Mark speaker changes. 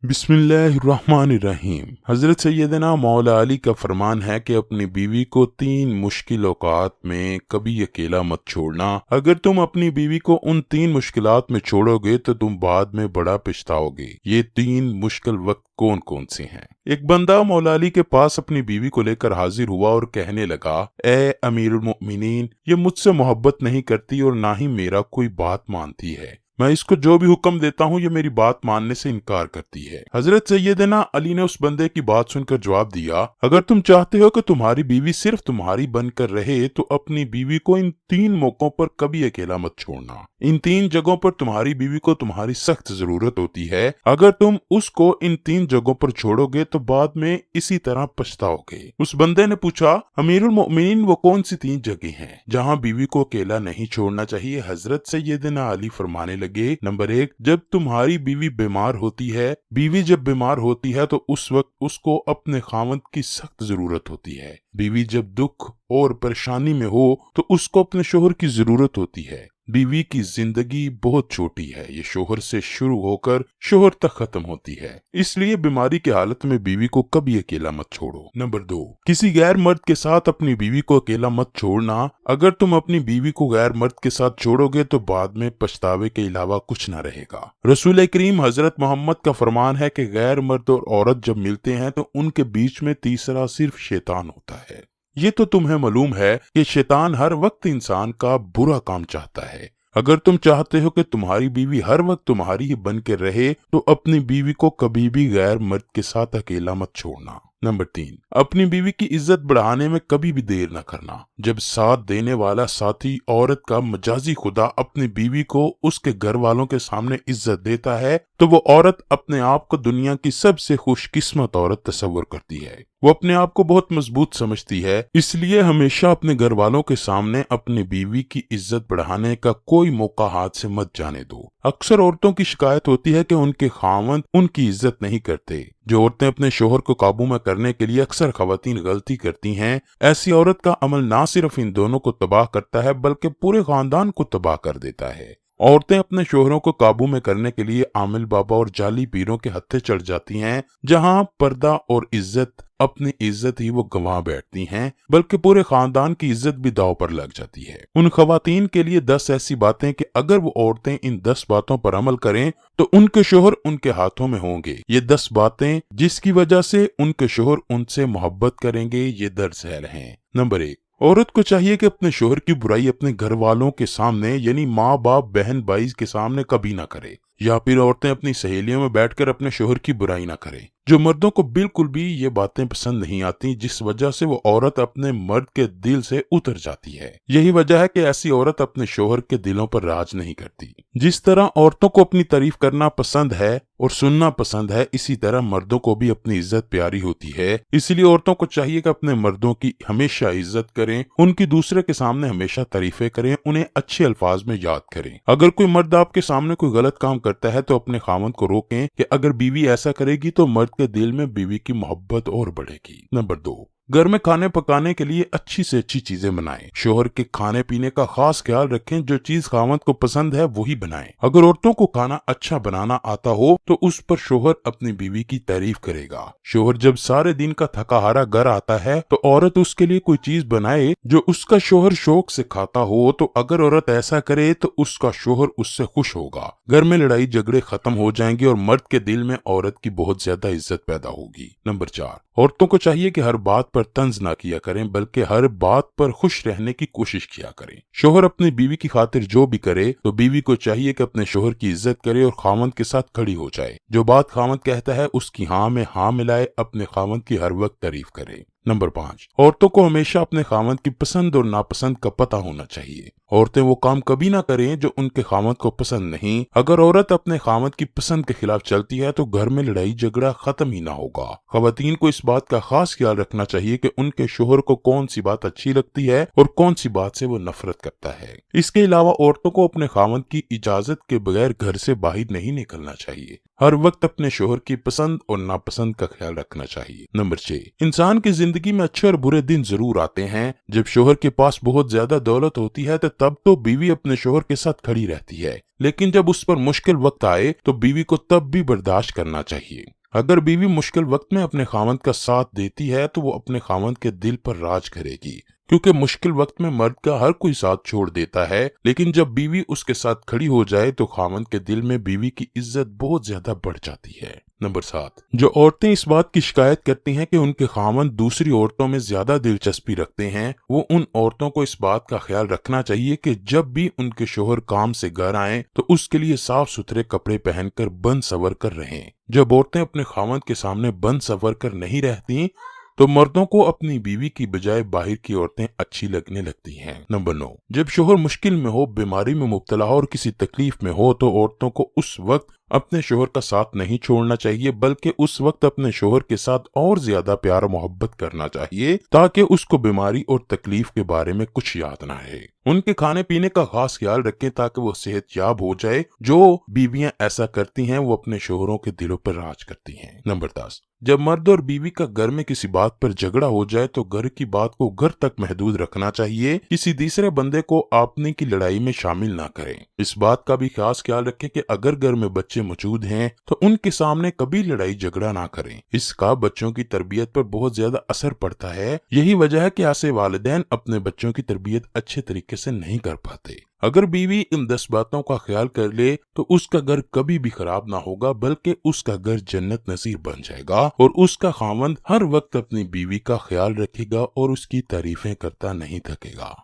Speaker 1: बिस्मिल्लाहिर्रहमानिर्रहीम। हजरत सैयदना मौला अली का फरमान है कि अपनी बीवी को 3 मुश्किल औकात में कभी अकेला मत छोड़ना। अगर तुम अपनी बीवी को उन 3 मुश्किलात में छोड़ोगे तो तुम बाद में बड़ा पछताओगे। ये 3 मुश्किल वक्त कौन कौन से हैं? एक बंदा मौला अली के पास अपनी बीवी को लेकर हाजिर हुआ और कहने लगा, ए अमीरुल मोमिनीन, ये मुझसे मोहब्बत नहीं करती और ना ही मेरा कोई बात मानती है। मैं इसको जो भी हुक्म देता हूँ ये मेरी बात मानने से इनकार करती है। हजरत सैयदना अली ने उस बंदे की बात सुनकर जवाब दिया, अगर तुम चाहते हो कि तुम्हारी बीवी सिर्फ तुम्हारी बनकर रहे तो अपनी बीवी को इन 3 मौकों पर कभी अकेला मत छोड़ना। इन 3 जगहों पर तुम्हारी बीवी को तुम्हारी सख्त जरूरत होती है। अगर तुम उसको इन 3 जगहों पर छोड़ोगे तो बाद में इसी तरह पछताओगे। उस बंदे ने पूछा, अमीरुल मोमिनीन, वो कौन सी 3 जगह हैं जहाँ बीवी को अकेला नहीं छोड़ना चाहिए? हजरत सैयदना अली फरमाने लगे, नंबर 1, जब तुम्हारी बीवी बीमार होती है। बीवी जब बीमार होती है तो उस वक्त उसको अपने खामद की सख्त जरूरत होती है। बीवी जब दुख और परेशानी में हो तो उसको अपने शोहर की जरूरत होती है। बीवी की जिंदगी बहुत छोटी है, ये शोहर से शुरू होकर शोहर तक खत्म होती है, इसलिए बीमारी की हालत में बीवी को कभी अकेला मत छोड़ो। नंबर 2, किसी गैर मर्द के साथ अपनी बीवी को अकेला मत छोड़ना। अगर तुम अपनी बीवी को गैर मर्द के साथ छोड़ोगे तो बाद में पछतावे के अलावा कुछ न रहेगा। रसूल करीम हजरत मोहम्मद का फरमान है कि गैर मर्द और औरत जब मिलते हैं तो उनके बीच में तीसरा सिर्फ शैतान होता है। ये तो तुम्हें मालूम है कि शैतान हर वक्त इंसान का बुरा काम चाहता है। अगर तुम चाहते हो कि तुम्हारी बीवी हर वक्त तुम्हारी ही बन के रहे तो अपनी बीवी को कभी भी गैर मर्द के साथ अकेला मत छोड़ना। नंबर 3, अपनी बीवी की इज्जत बढ़ाने में कभी भी देर न करना। जब साथ देने वाला साथी औरत का मजाजी खुदा अपनी बीवी को उसके घर वालों के सामने इज्जत देता है तो वो औरत अपने आप को दुनिया की सबसे खुशकिस्मत औरत तस्वर करती है। वो अपने आप को बहुत मजबूत समझती है, इसलिए हमेशा अपने घर वालों के सामने अपनी बीवी की इज्जत बढ़ाने का कोई मौका हाथ से मत जाने दो। अक्सर औरतों की शिकायत होती है कि उनके खामद उनकी इज्जत नहीं करते। जो औरतें अपने शोहर को काबू में करने के लिए अक्सर खवातीन गलती करती हैं, ऐसी औरत का अमल ना सिर्फ इन दोनों को तबाह करता है बल्कि पूरे खानदान को तबाह कर देता है। औरतें अपने शोहरों को काबू में करने के लिए आमिल बाबा और जाली पीरों के हत्थे चढ़ जाती हैं, जहां पर्दा और इज्जत, अपनी इज्जत ही वो गंवा बैठती हैं, बल्कि पूरे खानदान की इज्जत भी दांव पर लग जाती है। उन खवातीन के लिए 10 ऐसी बातें कि अगर वो औरतें इन 10 बातों पर अमल करें तो उनके शोहर उनके हाथों में होंगे। ये 10 बातें जिसकी वजह से उनके शोहर उनसे मोहब्बत करेंगे, ये दर्ज हैं। नंबर 1, औरत को चाहिए कि अपने शोहर की बुराई अपने घर वालों के सामने यानी माँ बाप बहन भाई के सामने कभी ना करे, या फिर औरतें अपनी सहेलियों में बैठकर अपने शोहर की बुराई ना करें। जो मर्दों को बिल्कुल भी ये बातें पसंद नहीं आती, जिस वजह से वो औरत अपने मर्द के दिल से उतर जाती है। यही वजह है कि ऐसी औरत अपने शोहर के दिलों पर राज नहीं करती। जिस तरह औरतों को अपनी तारीफ करना पसंद है और सुनना पसंद है, इसी तरह मर्दों को भी अपनी इज्जत प्यारी होती है। इसलिए औरतों को चाहिए कि अपने मर्दों की हमेशा इज्जत करें, उनकी दूसरे के सामने हमेशा तारीफें करें, उन्हें अच्छे अल्फाज में याद करें। अगर कोई मर्द आपके सामने कोई गलत काम करता है तो अपने खामद को रोकें कि अगर बीवी ऐसा करेगी तो मर्द के दिल में बीवी की मोहब्बत और बढ़ेगी। नंबर 2, घर में खाने पकाने के लिए अच्छी से अच्छी चीजें बनाएं। शोहर के खाने पीने का खास ख्याल रखें, जो चीज खामद को पसंद है वही बनाएं। अगर औरतों को खाना अच्छा बनाना आता हो तो उस पर शोहर अपनी बीवी की तारीफ करेगा। शोहर जब सारे दिन का थका हारा घर आता है तो औरत उसके लिए कोई चीज बनाए जो उसका शोहर शौक से खाता हो, तो अगर औरत ऐसा करे तो उसका शोहर उससे खुश होगा। घर में लड़ाई झगड़े खत्म हो जाएंगे और मर्द के दिल में औरत की बहुत ज्यादा इज्जत पैदा होगी। नंबर 4, औरतों को चाहिए कि हर बात पर तंज ना किया करें बल्कि हर बात पर खुश रहने की कोशिश किया करें। शोहर अपनी बीवी की खातिर जो भी करे तो बीवी को चाहिए कि अपने शोहर की इज्जत करे और खामद के साथ खड़ी हो जाए। जो बात खामद कहता है उसकी हाँ में हाँ मिलाए, अपने खामद की हर वक्त तारीफ करे। नंबर 5, औरतों को हमेशा अपने खामद की पसंद और नापसंद का पता होना चाहिए। औरतें वो काम कभी ना करें जो उनके खामद को पसंद नहीं। अगर औरत अपने खामद की पसंद के खिलाफ चलती है तो घर में लड़ाई झगड़ा खत्म ही ना होगा। खवातीन को इस बात का खास ख्याल रखना चाहिए कि उनके शोहर को कौन सी बात अच्छी लगती है और कौन सी बात से वो नफरत करता है। इसके अलावा औरतों को अपने खामद की इजाजत के बगैर घर से बाहर नहीं निकलना चाहिए। हर वक्त अपने शोहर की पसंद और नापसंद का ख्याल रखना चाहिए। नंबर 6, इंसान की जिंदगी में अच्छे और बुरे दिन जरूर आते हैं। जब शोहर के पास बहुत ज्यादा दौलत होती है तो तब तो बीवी अपने शोहर के साथ खड़ी रहती है, लेकिन जब उस पर मुश्किल वक्त आए तो बीवी को तब भी बर्दाश्त करना चाहिए। अगर बीवी मुश्किल वक्त में अपने खामंद का साथ देती है तो वो अपने खामंद के दिल पर राज करेगी, क्योंकि मुश्किल वक्त में मर्द का हर कोई साथ छोड़ देता है, लेकिन जब बीवी उसके साथ खड़ी हो जाए तो खामंद के दिल में बीवी की इज्जत बहुत ज्यादा बढ़ जाती है। नंबर 7, जो औरतें इस बात की शिकायत करती हैं कि उनके खामंद दूसरी औरतों में ज्यादा दिलचस्पी रखते हैं, वो उन औरतों को इस बात का ख्याल रखना चाहिए कि जब भी उनके शोहर काम से घर आए तो उसके लिए साफ सुथरे कपड़े पहनकर बन सवर कर रहें। जब औरतें अपने खामंद के सामने बन सवर कर नहीं रहती तो मर्दों को अपनी बीवी की बजाय बाहर की औरतें अच्छी लगने लगती हैं। नंबर 9, जब शोहर मुश्किल में हो, बीमारी में मुब्तला हो और किसी तकलीफ में हो तो औरतों को उस वक्त अपने शोहर का साथ नहीं छोड़ना चाहिए, बल्कि उस वक्त अपने शोहर के साथ और ज्यादा प्यार मोहब्बत करना चाहिए ताकि उसको बीमारी और तकलीफ के बारे में कुछ याद ना रहे। उनके खाने पीने का खास ख्याल रखें ताकि वो सेहतयाब हो जाए। जो बीवियां ऐसा करती हैं वो अपने शोहरों के दिलों पर राज करती हैं। नंबर 10, जब मर्द और बीवी का घर में किसी बात पर झगड़ा हो जाए तो घर की बात को घर तक महदूद रखना चाहिए, किसी तीसरे बंदे को आपने की लड़ाई में शामिल ना करें। इस बात का भी खास ख्याल रखें कि अगर घर में बच्चे मौजूद हैं तो उनके सामने कभी लड़ाई झगड़ा ना करें। इसका बच्चों की तरबियत पर बहुत ज्यादा असर पड़ता है। यही वजह है कि ऐसे वालिदैन अपने बच्चों की तरबियत अच्छे तरीके से नहीं कर पाते। अगर बीवी इन 10 बातों का ख्याल कर ले तो उसका घर कभी भी खराब ना होगा, बल्कि उसका घर जन्नत नसीर बन जाएगा और उसका खामंद हर वक्त अपनी बीवी का ख्याल रखेगा और उसकी तारीफें करता नहीं थकेगा।